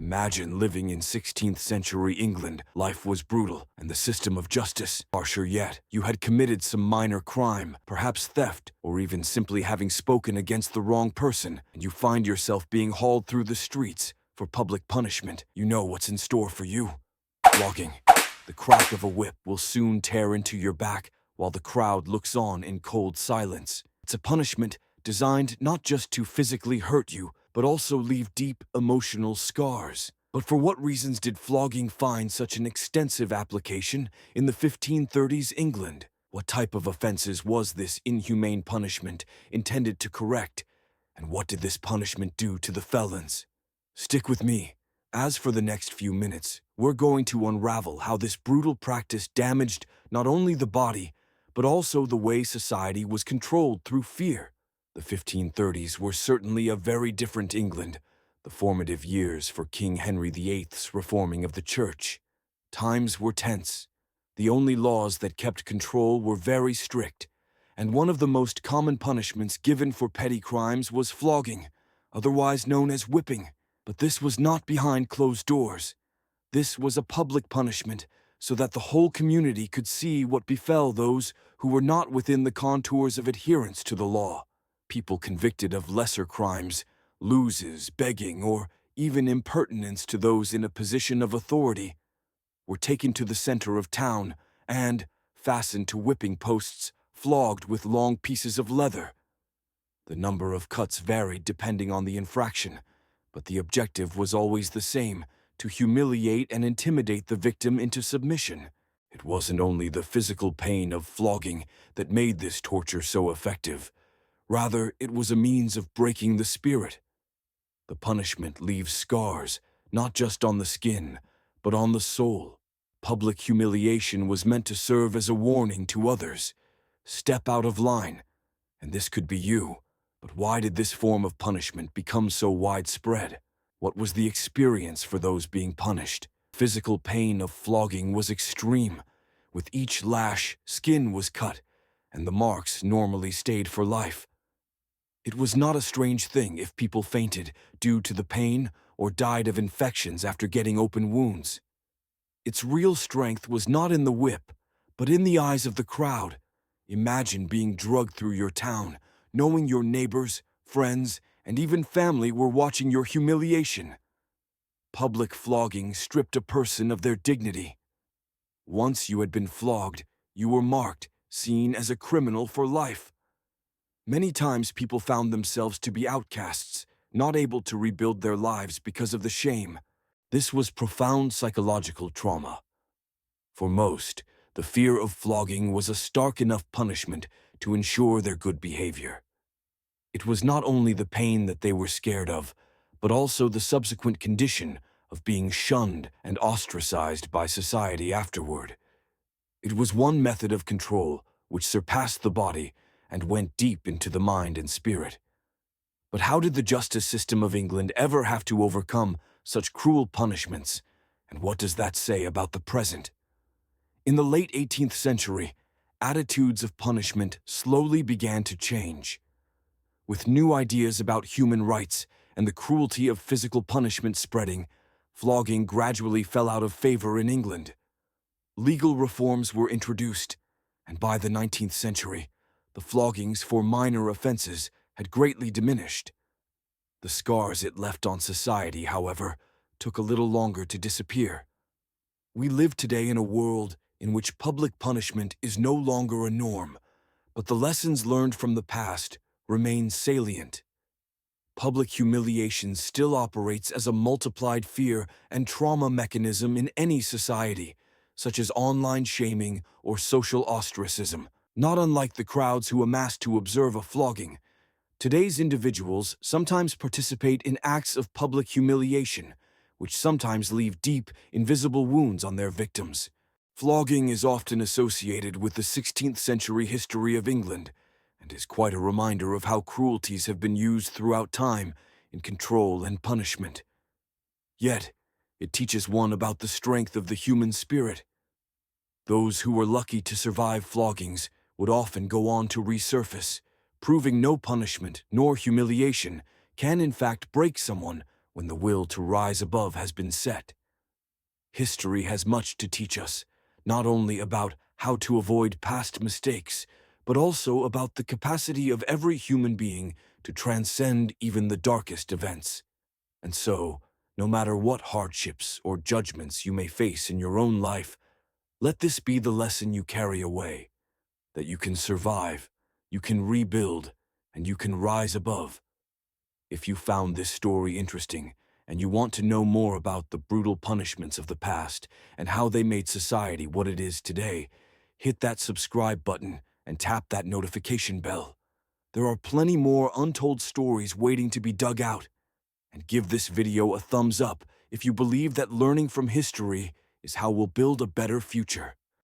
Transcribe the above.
Imagine living in 16th century England. Life was brutal, and the system of justice harsher yet. You had committed some minor crime, perhaps theft, or even simply having spoken against the wrong person, and you find yourself being hauled through the streets for public punishment. You know what's in store for you. Flogging. The crack of a whip will soon tear into your back while the crowd looks on in cold silence. It's a punishment designed not just to physically hurt you, but also leave deep emotional scars. But for what reasons did flogging find such an extensive application in the 1530s England? What type of offenses was this inhumane punishment intended to correct? And what did this punishment do to the felons? Stick with me. As for the next few minutes, we're going to unravel how this brutal practice damaged not only the body, but also the way society was controlled through fear. The 1530s were certainly a very different England, the formative years for King Henry VIII's reforming of the church. Times were tense. The only laws that kept control were very strict, and one of the most common punishments given for petty crimes was flogging, otherwise known as whipping. But this was not behind closed doors. This was a public punishment, so that the whole community could see what befell those who were not within the contours of adherence to the law. People convicted of lesser crimes, lewdness, begging, or even impertinence to those in a position of authority, were taken to the center of town and, fastened to whipping posts, flogged with long pieces of leather. The number of cuts varied depending on the infraction, but the objective was always the same: to humiliate and intimidate the victim into submission. It wasn't only the physical pain of flogging that made this torture so effective. Rather, it was a means of breaking the spirit. The punishment leaves scars, not just on the skin, but on the soul. Public humiliation was meant to serve as a warning to others. Step out of line, and this could be you. But why did this form of punishment become so widespread? What was the experience for those being punished? Physical pain of flogging was extreme. With each lash, skin was cut, and the marks normally stayed for life. It was not a strange thing if people fainted due to the pain or died of infections after getting open wounds. Its real strength was not in the whip, but in the eyes of the crowd. Imagine being dragged through your town, knowing your neighbors, friends, and even family were watching your humiliation. Public flogging stripped a person of their dignity. Once you had been flogged, you were marked, seen as a criminal for life. Many times people found themselves to be outcasts, not able to rebuild their lives because of the shame. This was profound psychological trauma. For most, the fear of flogging was a stark enough punishment to ensure their good behavior. It was not only the pain that they were scared of, but also the subsequent condition of being shunned and ostracized by society afterward. It was one method of control which surpassed the body and went deep into the mind and spirit. But how did the justice system of England ever have to overcome such cruel punishments, and what does that say about the present? In the late 18th century, attitudes of punishment slowly began to change. With new ideas about human rights and the cruelty of physical punishment spreading, flogging gradually fell out of favor in England. Legal reforms were introduced, and by the 19th century, the floggings for minor offenses had greatly diminished. The scars it left on society, however, took a little longer to disappear. We live today in a world in which public punishment is no longer a norm, but the lessons learned from the past remain salient. Public humiliation still operates as a multiplied fear and trauma mechanism in any society, such as online shaming or social ostracism. Not unlike the crowds who amassed to observe a flogging, today's individuals sometimes participate in acts of public humiliation, which sometimes leave deep, invisible wounds on their victims. Flogging is often associated with the 16th century history of England, and is quite a reminder of how cruelties have been used throughout time in control and punishment. Yet, it teaches one about the strength of the human spirit. Those who were lucky to survive floggings would often go on to resurface, proving no punishment nor humiliation can in fact break someone when the will to rise above has been set. History has much to teach us, not only about how to avoid past mistakes, but also about the capacity of every human being to transcend even the darkest events. And so, no matter what hardships or judgments you may face in your own life, let this be the lesson you carry away, that you can survive, you can rebuild, and you can rise above. If you found this story interesting, and you want to know more about the brutal punishments of the past and how they made society what it is today, hit that subscribe button and tap that notification bell. There are plenty more untold stories waiting to be dug out. And give this video a thumbs up if you believe that learning from history is how we'll build a better future.